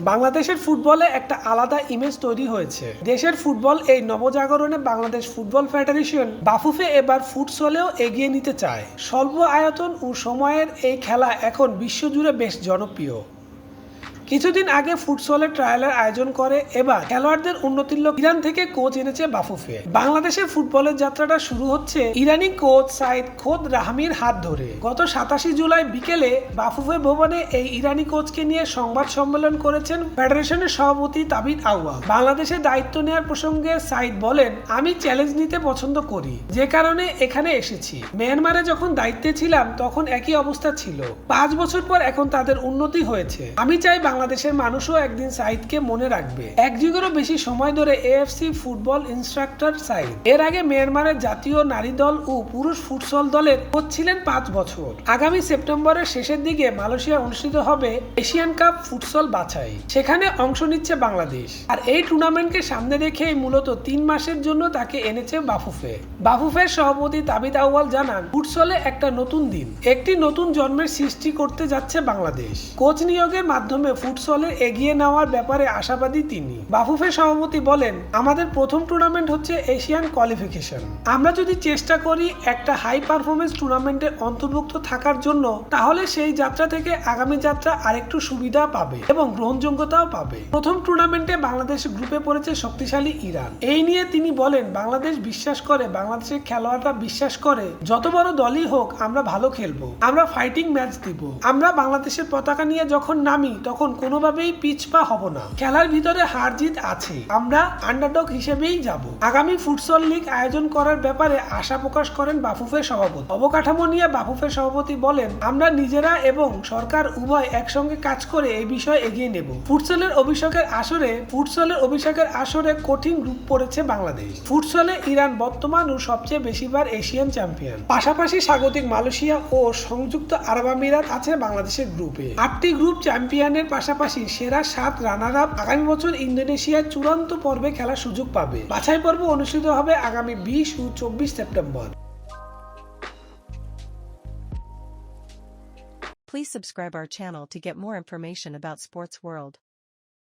বাংলাদেশের ফুটবলে একটা আলাদা ইমেজ তৈরি হয়েছে। দেশের ফুটবল এই নবজাগরণে বাংলাদেশ ফুটবল ফেডারেশন বাফুফে এবার ফুটসলেও এগিয়ে নিতে চায়। স্বল্প আয়তন ও সময়ের এই খেলা এখন বিশ্বজুড়ে বেশ জনপ্রিয়। কিছুদিন আগে ফুটসলের ট্রায়ালের আয়োজন করে এবার খেলোয়াড়দের উন্নতির লক্ষ্যে ইরান থেকে কোচ এনেছে বাফুফে। বাংলাদেশের ফুটবলের যাত্রাটা শুরু হচ্ছে ইরানি কোচ সাইদ খোদ রাহমির হাত ধরে। গত 27 জুলাই বিকেলে বাফুফে ভবনে এই ইরানি কোচকে নিয়ে সংবাদ সম্মেলন করেছেন ফেডারেশনের সভাপতি তাবিত আউয়াল। বাংলাদেশের দায়িত্ব নেওয়ার প্রসঙ্গে সাইদ বলেন, আমি চ্যালেঞ্জ নিতে পছন্দ করি, যে কারণে এখানে এসেছি। মিয়ানমারে যখন দায়িত্বে ছিলাম তখন একই অবস্থা ছিল। 5 বছর পর এখন তাদের উন্নতি হয়েছে। আমি চাই বাংলাদেশের মানুষও একদিন সাইদকে মনে রাখবে। এক যুগেরও বেশি সময় ধরে এএফসি ফুটবল ইনস্ট্রাক্টর সাইদ। এর আগে মিয়ানমারের জাতীয় নারী দল ও পুরুষ ফুটসল দলের কোচ ছিলেন 5 বছর। আগামী সেপ্টেম্বরের শেষের দিকে মালয়েশিয়া অনুষ্ঠিত হবে এশিয়ান কাপ ফুটসল বাছাই। সেখানে অংশ নিচ্ছে বাংলাদেশ। আর এই টুর্নামেন্টকে সামনে রেখেই মূলত 3 মাসের জন্য তাকে এনেছে বাফুফে। বাফুফের সভাপতি তাবিত আউয়াল জানান, ফুটসলে একটা নতুন দিন, একটি নতুন জন্মের সৃষ্টি করতে যাচ্ছে বাংলাদেশ। কোচ নিয়োগের মাধ্যমে ফুটসলে এগিয়ে নেওয়ার ব্যাপারে আশাবাদী তিনি। বাফুফে সভাপতি বলেন, আমাদের প্রথম টুর্নামেন্ট হচ্ছে এশিয়ান কোয়ালিফিকেশন। আমরা যদি চেষ্টা করি একটা হাই পারফরমেন্স টুর্নামেন্টে অন্তর্ভুক্ত থাকার জন্য, তাহলে সেই যাত্রা থেকে আগামী যাত্রা আরেকটু সুবিধা পাবে এবং গ্রহণযোগ্যতাও পাবে। প্রথম টুর্নামেন্টে বাংলাদেশ গ্রুপে পড়েছে শক্তিশালী ইরান। এই নিয়ে তিনি বলেন, বাংলাদেশ বিশ্বাস করে, বাংলাদেশের খেলোয়াড়রা বিশ্বাস করে, যত বড় দলই হোক আমরা ভালো খেলবো, আমরা ফাইটিং ম্যাচ দিব। আমরা বাংলাদেশের পতাকা নিয়ে যখন নামি তখন কোনোভাবেই পিছপা হব না। খেলার ভিতরে হার জিত আছে, আমরা আন্ডারডগ হিসেবেই যাব। আগামী ফুটসল লিগ আয়োজন করার ব্যাপারে আশা প্রকাশ করেন বাফুফে সভাপতি। অবকাঠামো নিয়ে বাফুফে সভাপতি বলেন, আমরা নিজেরা এবং সরকার উভয় একসঙ্গে কাজ করে এই বিষয়ে এগিয়ে নেব। ফুটসলের অভিষেকের আসরে কঠিন গ্রুপ পড়েছে বাংলাদেশ। ফুটসলে ইরান বর্তমান ও সবচেয়ে বেশিবার এশিয়ান চ্যাম্পিয়ন। পাশাপাশি স্বাগতিক মালয়েশিয়া ও সংযুক্ত আরব আমিরাত আছে বাংলাদেশের গ্রুপে। 8টি গ্রুপ চ্যাম্পিয়নের পাশাপাশি সেরা 7 রানার আপ আগামী বছর ইন্দোনেশিয়ার চূড়ান্ত পর্বে খেলার সুযোগ পাবে। বাছাই পর্ব অনুষ্ঠিত হবে আগামী 20 ও 24 September. Please subscribe our channel to get more information about sports world.